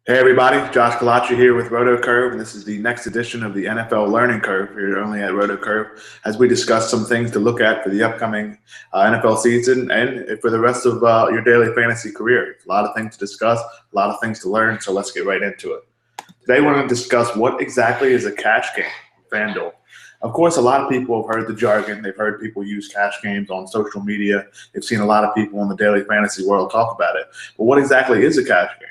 Hey everybody, Josh Collacchi here with RotoCurve, and this is the next edition of the NFL Learning Curve here only at RotoCurve, as we discuss some things to look at for the upcoming NFL season and for the rest of your daily fantasy career. A lot of things to discuss, a lot of things to learn, so let's get right into it. Today we're going to discuss what exactly is a cash game, FanDuel. Of course, a lot of people have heard the jargon. They've heard people use cash games on social media. They've seen a lot of people in the daily fantasy world talk about it. But what exactly is a cash game?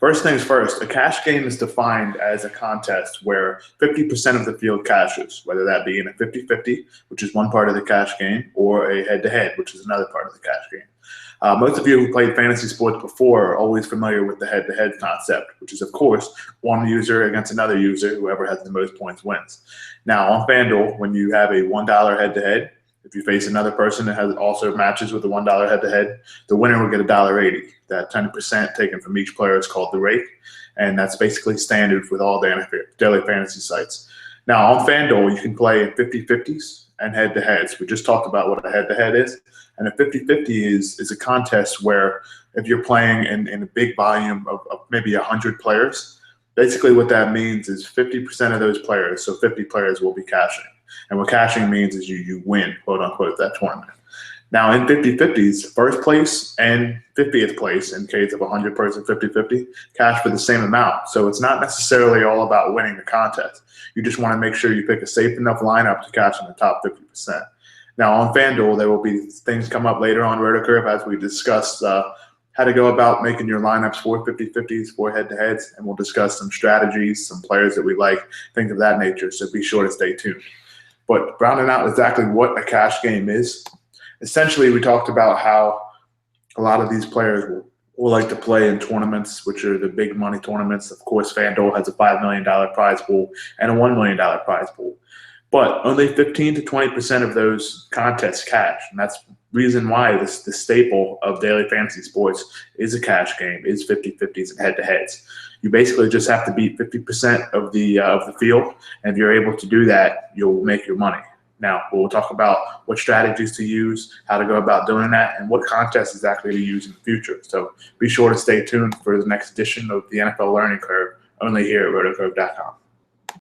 First things first, a cash game is defined as a contest where 50% of the field cashes, whether that be in a 50-50, which is one part of the cash game, or a head-to-head, which is another part of the cash game. Most of you who played fantasy sports before are always familiar with the head-to-head concept, which is, of course, one user against another user. Whoever has the most points wins. Now, on FanDuel, when you have a $1 head-to-head, if you face another person that has also matches with the $1 head-to-head, the winner will get $1.80. That 10% taken from each player is called the rake, and that's basically standard with all daily fantasy sites. Now, on FanDuel, you can play in 50-50s and head-to-heads. We just talked about what a head-to-head is, and a 50-50 is a contest where if you're playing in a big volume of maybe 100 players, basically what that means is 50% of those players, so 50 players, will be cashing. And what cashing means is you win, quote unquote, that tournament. Now in 50-50s, first place and 50th place, in case of 100-person 50-50, cash for the same amount. So it's not necessarily all about winning the contest. You just want to make sure you pick a safe enough lineup to cash in the top 50%. Now on FanDuel, there will be things come up later on RotoCurve as we discuss how to go about making your lineups for 50-50s, for head-to-heads, and we'll discuss some strategies, some players that we like, things of that nature. So be sure to stay tuned. But rounding out exactly what a cash game is, essentially we talked about how a lot of these players will like to play in tournaments, which are the big money tournaments. Of course, FanDuel has a $5 million prize pool and a $1 million prize pool. But only 15 to 20% of those contests cash, and that's the reason why the staple of daily fantasy sports is a cash game, is 50-50s and head-to-heads. You basically just have to beat 50% of the field, and if you're able to do that, you'll make your money. Now, we'll talk about what strategies to use, how to go about doing that, and what contests exactly to use in the future. So be sure to stay tuned for the next edition of the NFL Learning Curve, only here at RotoCurve.com.